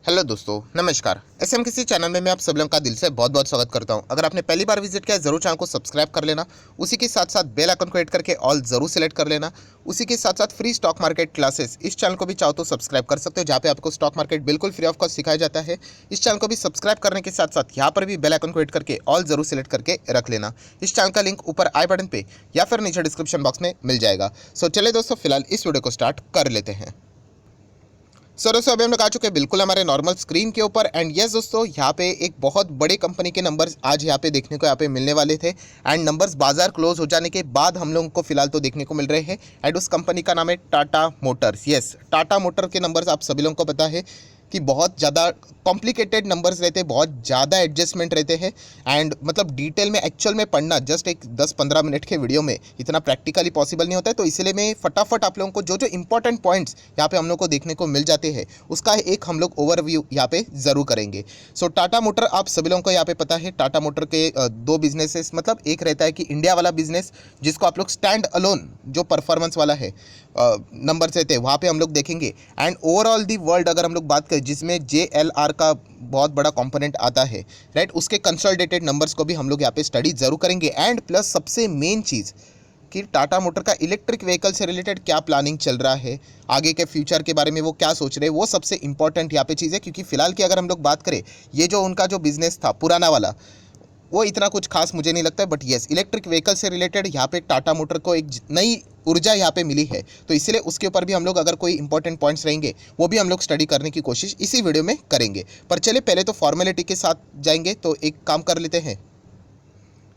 Hello दोस्तों, नमस्कार। SM किसी चैनल में मैं आप सब लोगों का दिल से बहुत बहुत स्वागत करता हूं। अगर आपने पहली बार विजिट किया है जरूर चैनल को सब्सक्राइब कर लेना। उसी के साथ साथ बेल आइकन को हिट करके ऑल जरूर सेलेक्ट कर लेना। उसी के साथ साथ फ्री स्टॉक मार्केट क्लासेस इस चैनल को भी चाहो तो सब्सक्राइब कर सकते हो, जहाँ पे आपको स्टॉक मार्केट बिल्कुल फ्री ऑफ कॉस्ट सिखाया जाता है। इस चैनल को भी सब्सक्राइब करने के साथ साथ यहाँ पर भी बेल आइकन को हिट करके ऑल जरूर सेलेक्ट करके रख लेना। इस चैनल का लिंक ऊपर आई बटन पे या फिर नीचे डिस्क्रिप्शन बॉक्स में मिल जाएगा। सो चले दोस्तों, फिलहाल इस वीडियो को स्टार्ट कर लेते हैं। दोस्तों अभी हम लोग आ चुके हैं बिल्कुल हमारे नॉर्मल स्क्रीन के ऊपर। एंड यस दोस्तों, यहाँ पे एक बहुत बड़े कंपनी के नंबर्स आज यहाँ पे देखने को यहाँ पे मिलने वाले थे। एंड नंबर्स बाजार क्लोज हो जाने के बाद हम लोगों को फिलहाल तो देखने को मिल रहे हैं। एंड उस कंपनी का नाम है Tata Motors. Yes, Tata motor के नंबर्स आप सभी लोगों को पता है कि बहुत ज़्यादा कॉम्प्लिकेटेड नंबर्स रहते हैं, बहुत ज़्यादा एडजस्टमेंट रहते हैं। एंड मतलब डिटेल में एक्चुअल में पढ़ना जस्ट एक 10-15 मिनट के वीडियो में इतना प्रैक्टिकली पॉसिबल नहीं होता है। तो इसलिए मैं फटाफट आप लोगों को जो जो इंपॉर्टेंट पॉइंट्स यहाँ पे हम लोग को देखने को मिल जाते हैं उसका एक हम लोग ओवरव्यू यहाँ पे ज़रूर करेंगे। सो टाटा मोटर आप सभी लोगों को यहाँ पे पता है, टाटा मोटर के दो बिजनेसेस, मतलब एक रहता है कि इंडिया वाला बिजनेस जिसको आप लोग स्टैंड अलोन जो परफॉर्मेंस वाला है नंबर रहते हैं वहाँ पे हम लोग देखेंगे। एंड ओवरऑल दी वर्ल्ड अगर हम लोग बात करें जिसमें JLR का बहुत बड़ा कंपोनेंट आता है, राइट, उसके कंसोलिडेटेड नंबर्स को भी हम लोग यहाँ पे स्टडी जरूर करेंगे। एंड प्लस सबसे मेन चीज़ कि टाटा मोटर का इलेक्ट्रिक व्हीकल से रिलेटेड क्या प्लानिंग चल रहा है, आगे के फ्यूचर के बारे में वो क्या सोच रहे हैं, वो सबसे इंपॉर्टेंट यहाँ पे चीज़ है। क्योंकि फिलहाल की अगर हम लोग बात करें, ये जो उनका जो बिजनेस था पुराना वाला, वो इतना कुछ खास मुझे नहीं लगता है। बट येस, इलेक्ट्रिक व्हीकल से रिलेटेड यहाँ पे टाटा मोटर को एक नई ऊर्जा यहाँ पे मिली है, तो इसलिए उसके ऊपर भी हम लोग अगर कोई इंपॉर्टेंट पॉइंट्स रहेंगे वो भी हम लोग स्टडी करने की कोशिश इसी वीडियो में करेंगे। पर चले पहले तो फॉर्मेलिटी के साथ जाएंगे, तो एक काम कर लेते हैं,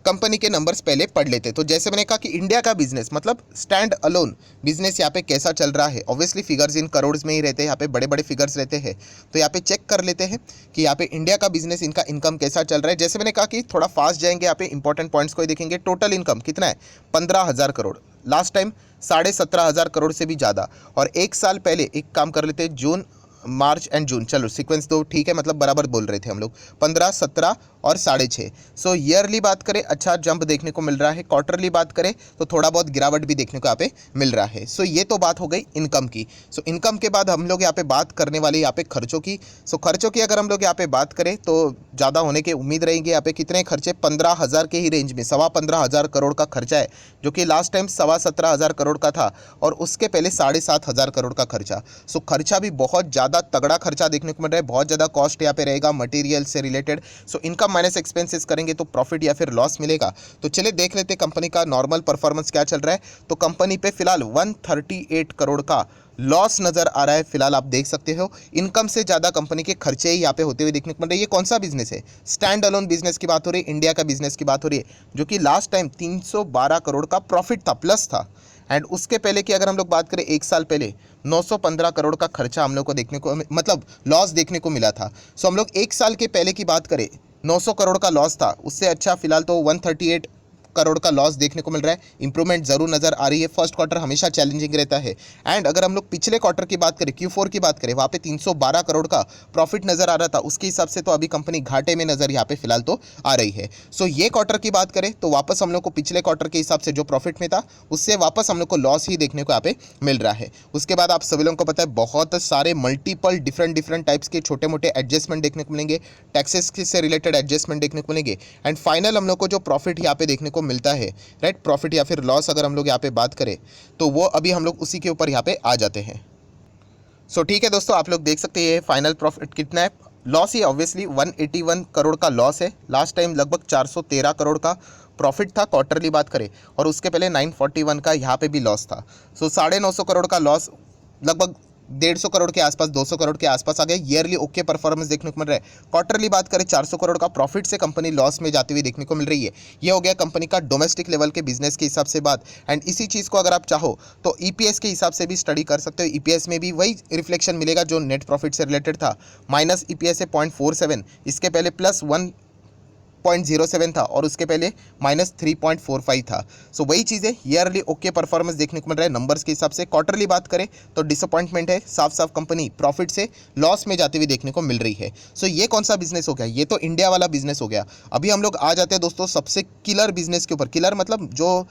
कंपनी के नंबर्स पहले पढ़ लेते। तो जैसे मैंने कहा कि इंडिया का बिजनेस मतलब स्टैंड अलोन बिजनेस यहाँ पे कैसा चल रहा है। ऑब्वियसली फिगर्स इन करोड़ में ही रहते हैं, यहाँ पे बड़े बड़े फिगर्स रहते हैं। तो यहाँ पे चेक कर लेते हैं कि यहाँ पे इंडिया का बिजनेस इनका इनकम कैसा चल रहा है। जैसे मैंने कहा कि थोड़ा फास्ट जाएंगे, यहाँ पे इंपॉर्टेंट पॉइंट्स को ही देखेंगे। टोटल इनकम कितना है, 15,000 करोड़। लास्ट टाइम 17,500 करोड़ से भी ज़्यादा। और एक साल पहले एक काम कर लेते हैं, जून मार्च एंड जून, चलो सीक्वेंस तो ठीक है, मतलब बराबर बोल रहे थे हम लोग, 15, 17 और 6.5। सो ईयरली बात करें अच्छा जंप देखने को मिल रहा है, क्वार्टरली बात करें तो थोड़ा बहुत गिरावट भी देखने को यहाँ पे मिल रहा है। सो ये तो बात हो गई इनकम की। सो इनकम के बाद हम लोग यहाँ पे बात करने वाले यहाँ पे खर्चों की। सो खर्चों की अगर हम लोग यहाँ पे बात करें तो ज़्यादा होने की उम्मीद रहेंगे। यहाँ पे कितने खर्चे, 15,000 के ही रेंज में, 15,500 करोड़ का खर्चा है, जो कि लास्ट टाइम 17,500 करोड़ का था। और उसके पहले 7,500 करोड़ का खर्चा। सो खर्चा भी बहुत ज़्यादा तगड़ा खर्चा देखने को मिल रहा है, बहुत ज़्यादा कॉस्ट यहाँ पे रहेगा मटेरियल से related. So income minus expenses करेंगे तो प्रॉफिट या फिर लॉस मिलेगा। तो चलिए देख लेते हैं कंपनी का नॉर्मल परफॉर्मेंस क्या चल रहा है। तो कंपनी पे फिलहाल 138 करोड़ का लॉस नजर आ रहा है। फिलहाल आप देख सकते हो इनकम से ज़्यादा कंपनी के खर्चे ही यहाँ पे होते हुए देखने को मिल रहे हैं। ये कौन सा बिजनेस है, स्टैंड अलोन बिजनेस की बात हो रही है, इंडिया का बिजनेस की बात हो रही है, जो कि लास्ट टाइम 312 करोड़ का प्रॉफिट था, प्लस था। एंड उसके पहले की अगर हम लोग बात करें, एक साल पहले 915 करोड़ का खर्चा हम लोग को देखने को, मतलब लॉस देखने को मिला था। सो हम लोग एक साल के पहले की बात करें 900 करोड़ का लॉस था, उससे अच्छा फिलहाल तो 138 करोड़ का लॉस देखने को मिल रहा है। इंप्रूवमेंट जरूर नजर आ रही है। फर्स्ट क्वार्टर हमेशा चैलेंजिंग रहता है। एंड अगर हम लोग पिछले क्वार्टर की बात करें, Q4 की बात करें, वहाँ पे 312 करोड़ का प्रॉफिट नजर आ रहा था। उसके हिसाब से तो अभी कंपनी घाटे में नजर यहाँ पे फिलहाल तो आ रही है। सो ये क्वार्टर की बात करें तो वापस हम लोग को पिछले क्वार्टर के हिसाब से जो प्रॉफिट में था उससे वापस हम लोग को लॉस ही देखने को यहाँ पे मिल रहा है। उसके बाद आप सभी लोगों को पता है बहुत सारे मल्टीपल डिफरेंट टाइप्स के छोटे मोटे एडजस्टमेंट देखने को मिलेंगे, टैक्सेस से रिलेटेड एडजस्टमेंट देखने को मिलेंगे। एंड फाइनल हम लोग को जो प्रॉफिट यहाँ पे देखने को मिलता है, राइट, प्रॉफिट या फिर लॉस अगर हम लोग यहाँ पे बात करें तो वो अभी हम लोग उसी के ऊपर यहाँ पे आ जाते हैं। सो ठीक है दोस्तों, आप लोग देख सकते हैं फाइनल प्रॉफिट कितना है। लॉस ही ऑब्वियसली 181 करोड़ का लॉस है। लास्ट टाइम लगभग 413 करोड़ का प्रॉफिट था क्वार्टरली बात करें, और उसके पहले 941 का यहाँ पे भी लॉस था। सो 950 करोड़ का लॉस, लगभग 150 करोड़ के आसपास, 200 करोड़ के आसपास आ गए। ईयरली ओके परफॉर्मेंस देखने को मिल रहा है। क्वार्टरली बात करें 400 करोड़ का प्रॉफिट से कंपनी लॉस में जाती हुई देखने को मिल रही है। ये हो गया कंपनी का डोमेस्टिक लेवल के बिजनेस के हिसाब से बात। एंड इसी चीज़ को अगर आप चाहो तो ईपीएस के हिसाब से भी स्टडी कर सकते हो। ईपीएस में भी वही रिफ्लेक्शन मिलेगा जो नेट प्रॉफिट से रिलेटेड था। माइनस ईपीएस है 0.47, इसके पहले प्लस 1.07 था, और उसके पहले माइनस 3.45 था। सो वही चीज़ें ईयरली ओके परफॉर्मेंस देखने को मिल रहा है नंबर्स के हिसाब से। क्वार्टरली बात करें तो डिसअपॉइंटमेंट है, साफ साफ कंपनी प्रॉफिट से लॉस में जाती हुई देखने को मिल रही है। सो ये कौन सा बिजनेस हो गया, ये तो इंडिया वाला बिजनेस हो गया। अभी हम लोग आ जाते हैं दोस्तों सबसे किलर बिजनेस के ऊपर। किलर मतलब जो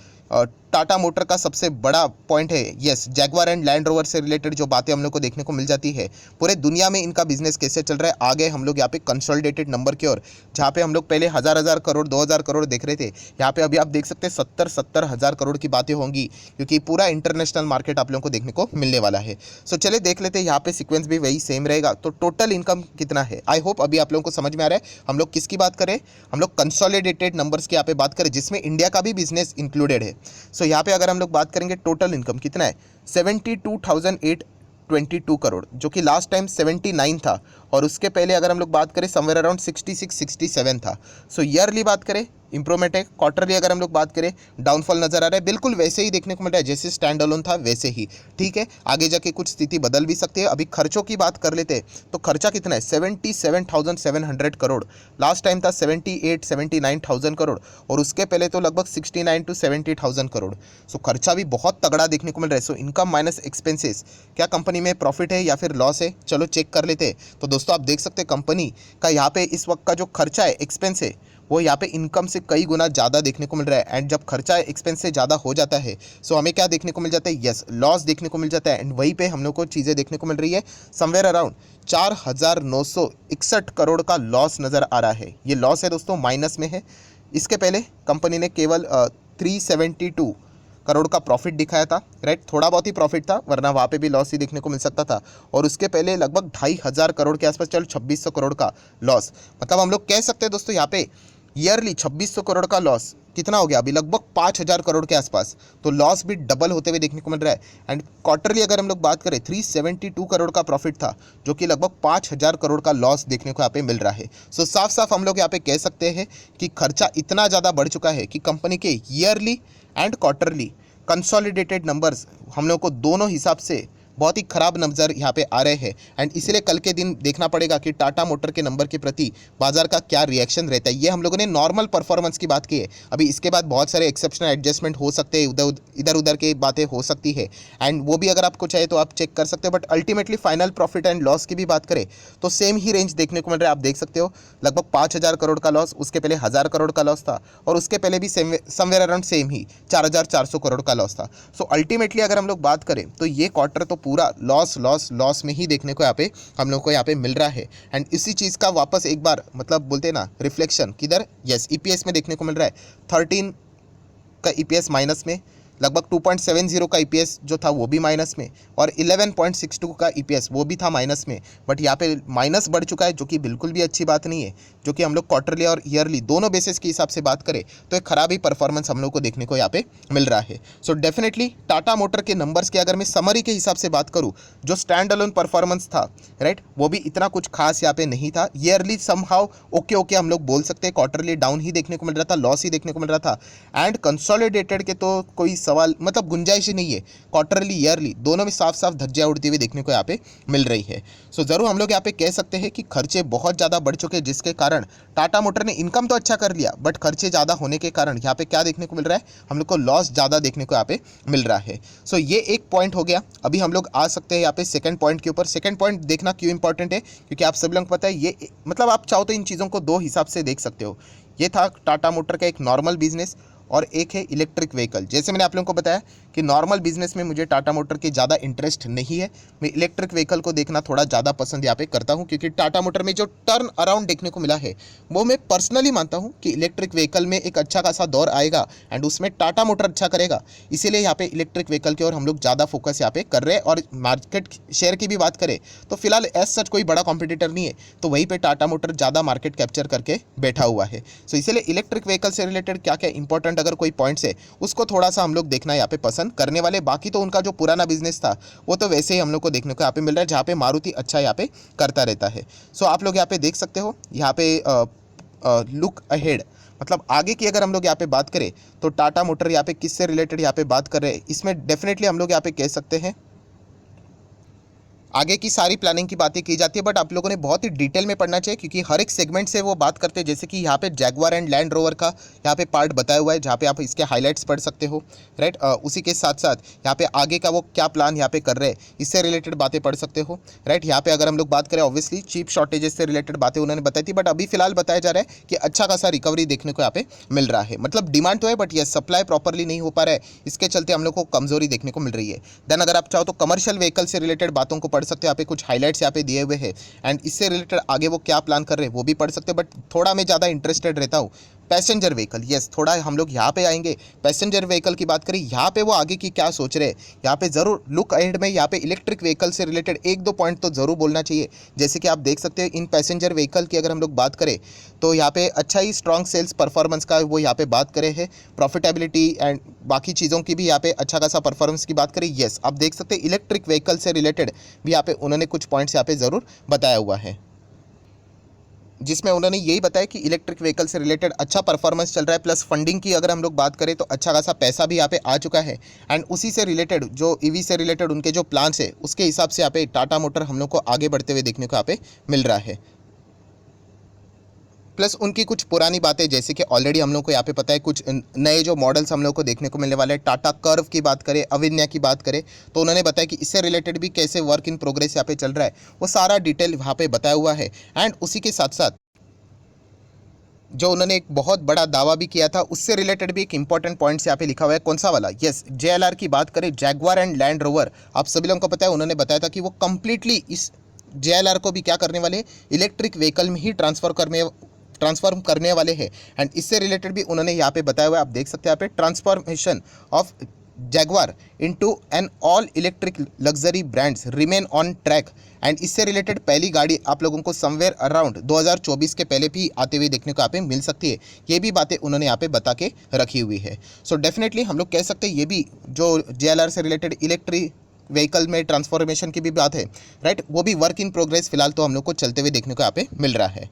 टाटा मोटर का सबसे बड़ा पॉइंट है yes, Jaguar and land rover से रिलेटेड जो बातें हम लोग को देखने को मिल जाती है, पूरे दुनिया में इनका बिजनेस कैसे चल रहा है। आगे हम लोग यहाँ पे कंसोलिडेटेड नंबर की ओर, जहाँ पे हम लोग पहले हज़ार करोड़ 2000 करोड़ देख रहे थे, यहाँ पे अभी आप देख सकते हैं 70 हज़ार करोड़ की बातें होंगी, क्योंकि पूरा इंटरनेशनल मार्केट आप लोगों को देखने को मिलने वाला है। सो चलिए देख लेते हैं, यहाँ पे सीक्वेंस भी वही सेम रहेगा। तो टोटल इनकम कितना है, आई होप अभी आप लोगों को समझ में आ रहा है। हम लोग किसकी बात करें, हम लोग कंसोलिडेटेड नंबर्स की यहाँ पे बात करें, जिसमें इंडिया का भी बिजनेस इंक्लूडेड है। सो यहाँ पे अगर हम लोग बात करेंगे टोटल इनकम कितना है, 72,822 करोड़, जो कि लास्ट टाइम 79 था, और उसके पहले अगर हम लोग बात करें समवेयर अराउंड 66-67 था। सो ईयरली बात करें इंप्रूवमेंट है, क्वार्टरली अगर हम लोग बात करें डाउनफॉल नजर आ रहा है, बिल्कुल वैसे ही देखने को मिल रहा है जैसे स्टैंड अलोन था वैसे ही। ठीक है, आगे जाके कुछ स्थिति बदल भी सकती है। अभी खर्चों की बात कर लेते हैं, तो खर्चा कितना है, 77,700 करोड़, लास्ट टाइम था 78-79,000 करोड़, और उसके पहले तो लगभग 69-70,000 करोड़। सो खर्चा भी बहुत तगड़ा देखने को मिल रहा है। सो इनकम माइनस एक्सपेंसेस, क्या कंपनी में प्रॉफिट है या फिर लॉस है, चलो चेक कर लेते हैं। तो दोस्तों आप देख सकते हैं कंपनी का यहाँ पे इस वक्त का जो खर्चा है, एक्सपेंस है, वो यहाँ पे इनकम से कई गुना ज़्यादा देखने को मिल रहा है। एंड जब खर्चा एक्सपेंस से ज़्यादा हो जाता है, सो हमें क्या देखने को मिल जाता है, यस, लॉस देखने को मिल जाता है। एंड वहीं पे हम लोग को चीज़ें देखने को मिल रही है, समवेयर अराउंड 4,961 करोड़ का लॉस नज़र आ रहा है। ये लॉस है दोस्तों, माइनस में है। इसके पहले कंपनी ने केवल 372 करोड़ का प्रॉफिट दिखाया था, राइट, थोड़ा बहुत ही प्रॉफिट था, वरना वहाँ पे भी लॉस ही देखने को मिल सकता था। और उसके पहले लगभग 2,500 करोड़ के आसपास, चलो 2,600 करोड़ का लॉस। मतलब हम लोग कह सकते हैं दोस्तों यहाँ पे ईयरली 2,600 करोड़ का लॉस कितना हो गया, अभी लगभग 5,000 करोड़ के आसपास। तो लॉस भी डबल होते हुए देखने को मिल रहा है। एंड क्वार्टरली अगर हम लोग बात करें 372 करोड़ का प्रॉफिट था, जो कि लगभग 5,000 करोड़ का लॉस देखने को यहाँ पे मिल रहा है। सो साफ साफ हम लोग यहाँ पे कह सकते हैं कि खर्चा इतना ज़्यादा बढ़ चुका है कि कंपनी के yearly and quarterly consolidated numbers हम लोग को दोनों हिसाब से बहुत ही खराब नज़र यहाँ पे आ रहे हैं। एंड इसीलिए कल के दिन देखना पड़ेगा कि टाटा मोटर के नंबर के प्रति बाजार का क्या रिएक्शन रहता है। ये हम लोगों ने नॉर्मल परफॉर्मेंस की बात की है। अभी इसके बाद बहुत सारे एक्सेप्शनल एडजस्टमेंट हो सकते हैं, इधर उधर की बातें हो सकती है, एंड वो भी अगर आपको चाहिए तो आप चेक कर सकते हैं। But ultimately final profit and loss की भी बात करें तो सेम ही रेंज देखने को मिल रहा है। आप देख सकते हो लगभग 5,000 करोड़ का लॉस, उसके पहले 1,000 करोड़ का लॉस था, और उसके पहले भी समवेयर अराउंड सेम ही 4,400 करोड़ का लॉस था। सो अल्टीमेटली अगर हम लोग बात करें तो ये क्वार्टर तो पूरा लॉस में ही देखने को यहाँ पे हम लोग को यहाँ पे मिल रहा है। एंड इसी चीज़ का वापस एक बार मतलब बोलते हैं ना रिफ्लेक्शन किधर, यस, ईपीएस में देखने को मिल रहा है। 13 का ईपीएस माइनस में, लगभग 2.70 का ईपीएस जो था वो भी माइनस में, और 11.62 का ईपीएस वो भी था माइनस में। बट यहाँ पे माइनस बढ़ चुका है, जो कि बिल्कुल भी अच्छी बात नहीं है। जो कि हम लोग क्वार्टरली और ईयरली दोनों बेसिस के हिसाब से बात करें तो एक खराब ही परफॉर्मेंस हम लोग को देखने को यहाँ पे मिल रहा है। सो डेफिनेटली टाटा मोटर के नंबर्स की अगर मैं समरी के हिसाब से बात करूँ, जो स्टैंड अलोन परफॉर्मेंस था, राइट, वो भी इतना कुछ खास यहाँ पे नहीं था। ईयरली समहाउ ओके हम लोग बोल सकते हैं, क्वार्टरली डाउन ही देखने को मिल रहा था, लॉस ही देखने को मिल रहा था। एंड कंसोलिडेटेड के तो कोई सवाल मतलब गुंजाइश ही नहीं है, क्वार्टरली ईयरली दोनों में साफ साफ धज्जियां उड़ती हुई देखने को यहाँ पे मिल रही है। सो जरूर हम लोग यहाँ पे कह सकते हैं कि खर्चे बहुत ज़्यादा बढ़ चुके हैं, जिसके कारण टाटा मोटर ने इनकम तो अच्छा कर लिया, बट खर्चे ज़्यादा होने के कारण यहाँ पे क्या देखने को मिल रहा है, हम लोग को लॉस ज़्यादा देखने को यहाँ पे मिल रहा है। सो ये एक पॉइंट हो गया। अभी हम लोग आ सकते हैं यहाँ पे सेकंड पॉइंट के ऊपर। सेकंड पॉइंट देखना क्यों इंपॉर्टेंट है, क्योंकि आप सब लोग को पता है ये मतलब आप चाहो तो इन चीज़ों को दो हिसाब से देख सकते हो। ये था टाटा मोटर का एक नॉर्मल बिजनेस, और एक है इलेक्ट्रिक व्हीकल। जैसे मैंने आप लोगों को बताया कि नॉर्मल बिजनेस में मुझे टाटा मोटर की ज़्यादा इंटरेस्ट नहीं है, मैं इलेक्ट्रिक व्हीकल को देखना थोड़ा ज़्यादा पसंद यहाँ पे करता हूँ, क्योंकि टाटा मोटर में जो टर्न अराउंड देखने को मिला है वो मैं पर्सनली मानता हूँ कि इलेक्ट्रिक व्हीकल में एक अच्छा खासा दौर आएगा, एंड उसमें टाटा मोटर अच्छा करेगा। इसीलिए यहाँ पे इलेक्ट्रिक व्हीकल की ओर हम लोग ज़्यादा फोकस यहाँ पे कर रहे हैं। और मार्केट शेयर की भी बात करें तो फिलहाल एज सच कोई बड़ा कॉम्पिटिटर नहीं है, तो वहीं पर टाटा मोटर ज़्यादा मार्केट कैप्चर करके बैठा हुआ है। सो इसीलिए इलेक्ट्रिक व्हीकल से रिलेटेड क्या क्या इंपॉर्टेंट अगर कोई पॉइंट्स है उसको थोड़ा सा हम लोग देखना यहाँ पे पसंद करने वाले। बाकी तो उनका जो पुराना बिजनेस था वो तो वैसे ही हम लोग को देखने को यहाँ पे मिल रहा है, जहाँ पे मारुति अच्छा यहाँ पे करता रहता है। सो आप लोग यहाँ पे देख सकते हो, यहाँ पे लुक अहेड मतलब आगे की अगर हम लोग यहाँ पे बात करें तो टाटा मोटर यहाँ पे किससे रिलेटेड यहाँ पे बात कर रहे हैं, इसमें डेफिनेटली हम लोग यहाँ पे कह सकते हैं आगे की सारी प्लानिंग की बातें की जाती है, बट आप लोगों ने बहुत ही डिटेल में पढ़ना चाहिए क्योंकि हर एक सेगमेंट से वो बात करते हैं। जैसे कि यहाँ पे जैगवार एंड लैंड रोवर का यहाँ पे पार्ट बताया हुआ है, जहाँ पे आप इसके हाइलाइट्स पढ़ सकते हो, राइट। उसी के साथ साथ यहाँ पे आगे का वो क्या प्लान यहाँ पे कर रहे हैं, इससे रिलेटेड बातें पढ़ सकते हो, राइट। यहाँ पे अगर हम लोग बात करें, ऑब्वियसली चिप शॉर्टेजेस से रिलेटेड बातें उन्होंने बताई थी, बट अभी फिलहाल बताया जा रहा है कि अच्छा खासा रिकवरी देखने को यहाँ पे मिल रहा है। मतलब डिमांड तो है, बट ये सप्लाई प्रॉपरली नहीं हो पा रहा है, इसके चलते हम लोग को कमजोरी देखने को मिल रही है। देन अगर आप चाहो तो कमर्शियल व्हीकल से रिलेटेड बातों को पढ़ सकते हो, यहाँ पे कुछ हाइलाइट्स यहाँ पे दिए हुए हैं, एंड इससे रिलेटेड आगे वो क्या प्लान कर रहे हैं वो भी पढ़ सकते हैं। बट थोड़ा मैं ज़्यादा इंटरेस्टेड रहता हूँ पैसेंजर व्हीकल, यस, थोड़ा हम लोग यहाँ पे आएंगे। पैसेंजर व्हीकल की बात करें, यहाँ पे वो आगे की क्या सोच रहे हैं, यहाँ पे ज़रूर लुक अहेड में यहाँ पे इलेक्ट्रिक व्हीकल से रिलेटेड एक दो पॉइंट तो ज़रूर बोलना चाहिए। जैसे कि आप देख सकते हैं इन पैसेंजर व्हीकल की अगर हम लोग बात करें तो यहाँ पे अच्छा ही स्ट्रॉन्ग सेल्स परफॉर्मेंस का वो यहाँ पे बात करे हैं, प्रॉफिटेबिलिटी एंड बाकी चीज़ों की भी यहाँ पे अच्छा खासा परफॉर्मेंस की बात करें, यस, आप देख सकते हैं इलेक्ट्रिक व्हीकल से रिलेटेड भी यहाँ पे उन्होंने कुछ पॉइंट्स यहाँ पे ज़रूर बताया हुआ है, जिसमें उन्होंने यही बताया कि इलेक्ट्रिक व्हीकल से रिलेटेड अच्छा परफॉर्मेंस चल रहा है, प्लस फंडिंग की अगर हम लोग बात करें तो अच्छा खासा पैसा भी यहाँ पे आ चुका है। एंड उसी से रिलेटेड जो ईवी से रिलेटेड उनके जो प्लान्स है उसके हिसाब से यहाँ पे टाटा मोटर हम लोग को आगे बढ़ते हुए देखने को यहाँ पे मिल रहा है। प्लस उनकी कुछ पुरानी बातें, जैसे कि ऑलरेडी हम लोग को यहाँ पे पता है कुछ नए जो मॉडल्स हम लोग को देखने को मिलने वाले हैं, टाटा कर्व की बात करें, अविन्या की बात करें, तो उन्होंने बताया कि इससे रिलेटेड भी कैसे वर्क इन प्रोग्रेस यहाँ पे चल रहा है, वो सारा डिटेल वहाँ पे बताया हुआ है। एंड उसी के साथ साथ जो उन्होंने एक बहुत बड़ा दावा भी किया था उससे रिलेटेड भी एक इंपॉर्टेंट पॉइंट्स यहाँ पे लिखा हुआ है, कौन सा वाला, यस, जेएलआर की बात करें, जैगवार एंड लैंड रोवर, आप सभी लोगों को पता है उन्होंने बताया था कि वो कंप्लीटली इस जेएलआर को भी क्या करने वाले, इलेक्ट्रिक व्हीकल में ही ट्रांसफॉर्म करने वाले हैं। एंड इससे रिलेटेड भी उन्होंने यहाँ पे बताया हुआ है, आप देख सकते हैं यहाँ पे transformation of Jaguar into an all electric luxury brands remain on track. And इससे रिलेटेड पहली गाड़ी आप लोगों को समवेयर अराउंड 2024 के पहले भी आते हुए देखने को यहाँ पे मिल सकती है। ये भी बातें उन्होंने यहाँ पे बता के रखी हुई है। सो डेफिनेटली हम लोग कह सकते हैं ये भी जो जेएलआर से रिलेटेड इलेक्ट्रिक व्हीकल में ट्रांसफॉर्मेशन की भी बात है, राइट, वो भी वर्क इन प्रोग्रेस फिलहाल तो हम लोग को चलते हुए देखने को यहाँ पे मिल रहा है।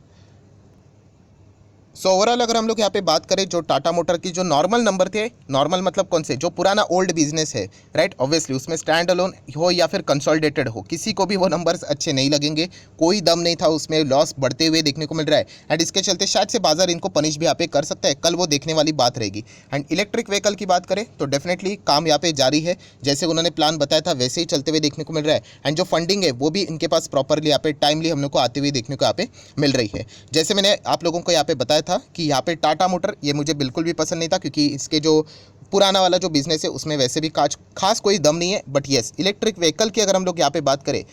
सो ओवरऑल अगर हम लोग यहाँ पे बात करें जो टाटा मोटर की जो नॉर्मल नंबर थे, नॉर्मल मतलब कौन से, जो पुराना ओल्ड बिजनेस है, राइट, ऑब्वियसली उसमें स्टैंड अलोन हो या फिर कंसोलिडेटेड हो, किसी को भी वो नंबर्स अच्छे नहीं लगेंगे, कोई दम नहीं था उसमें, लॉस बढ़ते हुए देखने को मिल रहा है। एंड इसके चलते शायद से बाजार इनको पनिश भी यहाँ पे कर सकता है, कल वो देखने वाली बात रहेगी। एंड इलेक्ट्रिक व्हीकल की बात करें तो डेफिनेटली काम यहाँ पे जारी है, जैसे उन्होंने प्लान बताया था वैसे ही चलते हुए देखने को मिल रहा है। एंड जो फंडिंग है वो भी इनके पास प्रॉपरली यहाँ पे टाइमली हम लोग को आते हुए देखने को यहाँ पे मिल रही है। जैसे मैंने आप लोगों को यहाँ पे बताया था कि यहाँ पे टाटा मोटर ये मुझे बिल्कुल भी पसंद नहीं था, क्योंकि इसके जो पुराना वाला जो बिजनेस है उसमें वैसे भी खास कोई दम नहीं है। बट येस, इलेक्ट्रिक व्हीकल की अगर हम लोग यहाँ पे बात करें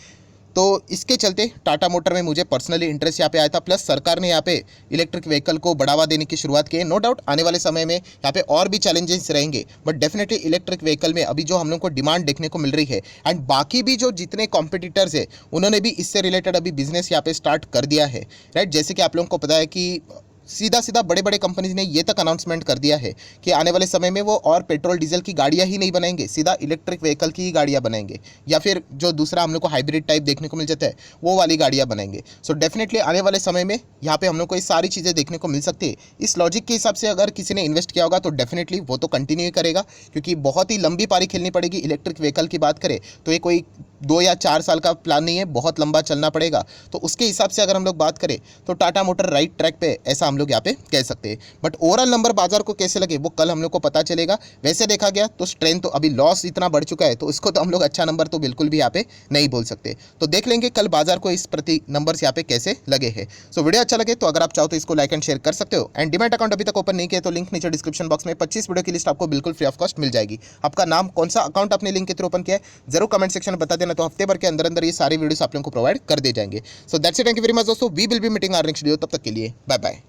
तो इसके चलते टाटा मोटर में मुझे पर्सनली इंटरेस्ट यहाँ पे आया था। प्लस सरकार ने यहाँ पे इलेक्ट्रिक व्हीकल को बढ़ावा देने की शुरुआत की है। नो डाउट आने वाले समय में यहाँ पे और भी चैलेंजेस रहेंगे, बट डेफिनेटली इलेक्ट्रिक व्हीकल में अभी जो हम लोग को डिमांड देखने को मिल रही है, एंड बाकी भी जो जितने कॉम्पिटिटर्स है उन्होंने भी इससे रिलेटेड अभी बिजनेस यहाँ पे स्टार्ट कर दिया है, राइट। जैसे कि आप लोगों को पता है कि सीधा सीधा बड़े बड़े कंपनीज ने ये तक अनाउंसमेंट कर दिया है कि आने वाले समय में वो और पेट्रोल डीजल की गाड़ियां ही नहीं बनाएंगे, सीधा इलेक्ट्रिक व्हीकल की ही गाड़ियां बनाएंगे, या फिर जो दूसरा हम लोग को हाइब्रिड टाइप देखने को मिल जाता है वो वाली गाड़ियां बनाएंगे। सो डेफिनेटली आने वाले समय में यहाँ पे हम लोग को ये सारी चीज़ें देखने को मिल सकती है। इस लॉजिक के हिसाब से अगर किसी ने इन्वेस्ट किया होगा तो डेफिनेटली वो तो कंटिन्यू करेगा, क्योंकि बहुत ही लंबी पारी खेलनी पड़ेगी। इलेक्ट्रिक व्हीकल की बात करें तो ये कोई 2 या 4 साल का प्लान नहीं है, बहुत लंबा चलना पड़ेगा। तो उसके हिसाब से अगर हम लोग बात करें तो टाटा मोटर राइट ट्रैक पे, ऐसा हम लोग यहाँ पे कह सकते हैं। बट ओवरऑल नंबर बाजार को कैसे लगे वो कल हम लोग को पता चलेगा। वैसे देखा गया तो स्ट्रेंथ तो अभी लॉस इतना बढ़ चुका है तो इसको तो हम लोग अच्छा नंबर तो बिल्कुल भी यहाँ पे नहीं बोल सकते। तो देख लेंगे कल बाजार को इस प्रति नंबर्स यहाँ पे कैसे लगे हैं। सो वीडियो अच्छा लगे तो अगर आप चाहो तो इसको लाइक एंड शेयर कर सकते हो। एंड डीमैट अकाउंट अभी तक ओपन नहीं किया तो लिंक नीचे डिस्क्रिप्शन बॉक्स में 25 वीडियो की लिस्ट आपको बिल्कुल फ्री ऑफ कॉस्ट मिल जाएगी। आपका नाम, कौन सा अकाउंट आपने लिंक के थ्रू ओपन किया है, जरूर कमेंट सेक्शन में बता देना, तो हफ्ते भर के अंदर अंदर ये सारी वीडियोस आप लोगों को प्रोवाइड कर दे जाएंगे। So that's it, thank you very much दोस्तों, we will be meeting our next video, तब तक के लिए बाय बाय।